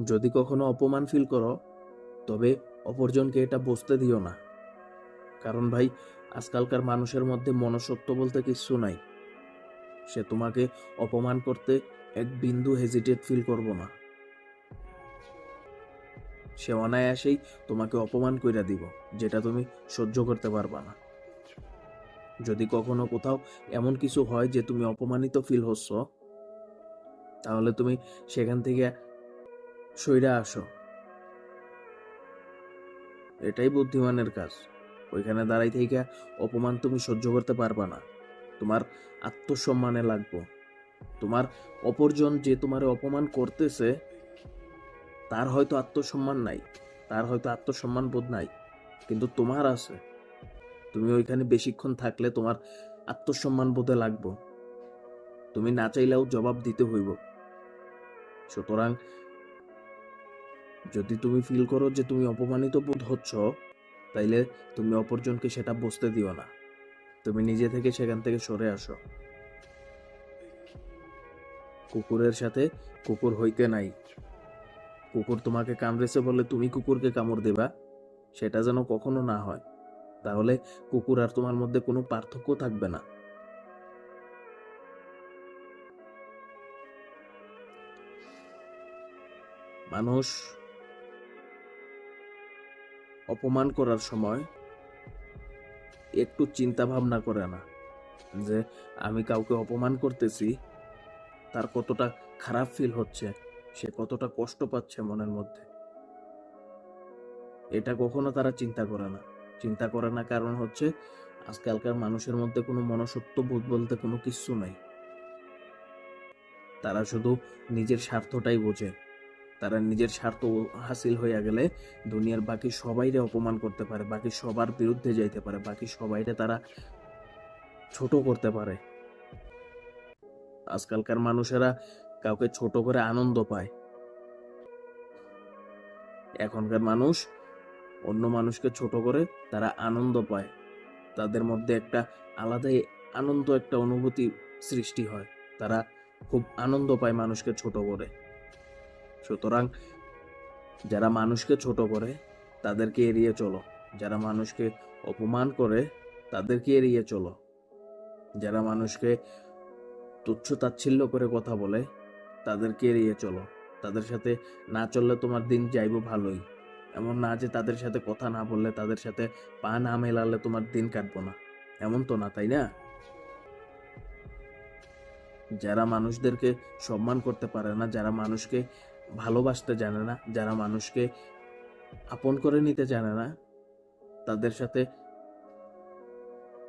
যদি কখনো অপমান ফিল করো, তবে অপরজনকে এটা বুঝতে দিও না। কারণ ভাই, আজকালকার মানুষের মধ্যে মনুষ্যত্ব বলতে কিচ্ছু নাই। সে তোমাকে অপমান করতে এক বিন্দু হেজিটেট ফিল করবো না। সে অনায়াসেই তোমাকে অপমান কইরা দিব, যেটা তুমি সহ্য করতে পারবা না। যদি কখনো কোথাও এমন কিছু হয় যে তুমি অপমানিত ফিল হচ্ছ, তাহলে তুমি সেখান থেকে সইরা আসো। এটাই বুদ্ধিমানের কাজ। ওইখানে দাঁড়াই থেকে অপমান তুমি সহ্য করতে পারবা না। তোমার আত্মসম্মানে লাগবো। তোমার অপরজন যে তোমার অপমান করতেছে, তার হয়তো আত্মসম্মান নাই, তার হয়তো আত্মসম্মান বোধ নাই, কিন্তু তোমার আছে। তুমি ওইখানে বেশিক্ষণ থাকলে তোমার আত্মসম্মান বোধে লাগবো। তুমি না চাইলেও জবাব দিতে হইব। সুতরাং যদি তুমি ফিল করো যে তুমি অপমানিত বোধ হচ্ছ, তাইলে তুমি অপরজনকে সেটা বুঝতে দিও না। তুমি নিজে থেকে সেখান থেকে সরে আসো। কুকুরের সাথে কুকুর হইতে নাই। কুকুর তোমাকে কামড়েছে বলে তুমি কুকুরকে কামড় দেবা, সেটা যেন কখনো না হয়। তাহলে কুকুর আর তোমার মধ্যে কোনো পার্থক্য থাকবে না। মানুষ অপমান করার সময় একটু চিন্তা ভাবনা করে না যে আমি কাউকে অপমান করতেছি, তার কতটা খারাপ ফিল হচ্ছে, সে কতটা কষ্ট পাচ্ছে মনের মধ্যে। এটা কখনো তারা চিন্তা করে না। চিন্তা করে না কারণ হচ্ছে আজকালকার মানুষের মধ্যে কোনো মনুষ্যত্ব বোধ বলতে কোনো কিছু নাই। তারা শুধু নিজের স্বার্থটাই বোঝে। তারা নিজের স্বার্থ হাসিল হইয়া গেলে দুনিয়ার বাকি সবাইরে অপমান করতে পারে, বাকি সবার বিরুদ্ধে যাইতে পারে, বাকি সবাইরে তারা ছোট করতে পারে। আজকালকার মানুষেরা কাউকে ছোট করে আনন্দ পায়। এখনকার মানুষ অন্য মানুষকে ছোট করে তারা আনন্দ পায়। তাদের মধ্যে একটা আলাদাই আনন্দ, একটা অনুভূতি সৃষ্টি হয়। তারা খুব আনন্দ পায় মানুষকে ছোট করে। সুতরাং যারা মানুষকে ছোট করে তাদেরকে এড়িয়ে চলো। যারা মানুষকে অপমান করে তাদেরকে এড়িয়ে চলো। যারা মানুষকে তুচ্ছ তাচ্ছিল্য করে কথা বলে তাদেরকে এড়িয়ে চলো। তাদের সাথে না চললে তোমার দিন যাইব ভালোই। এমন না যে তাদের সাথে কথা না বললে, তাদের সাথে পা না মেলালে তোমার দিন কাটবো না, এমন তো না, তাই না? যারা মানুষদেরকে সম্মান করতে পারে না, যারা মানুষকে ভালোবাসতে জানে না, যারা মানুষকে আপন করে নিতে জানে না, তাদের সাথে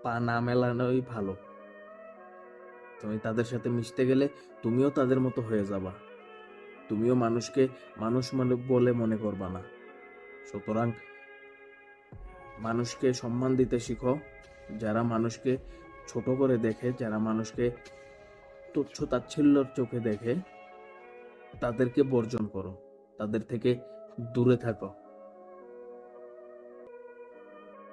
পা না মেলানোই ভালো। তুমি তাদের সাথে মিশতে গেলে তুমিও তাদের মতো হয়ে যাবা। তুমিও মানুষকে মানুষ বলে মনে করবা না। সুতরাং মানুষকে সম্মান দিতে শিখো। যারা মানুষকে ছোট করে দেখে, যারা মানুষকে তুচ্ছ তাচ্ছিল্যর চোখে দেখে, তাদেরকে বর্জন করো, তাদের থেকে দূরে থাকো।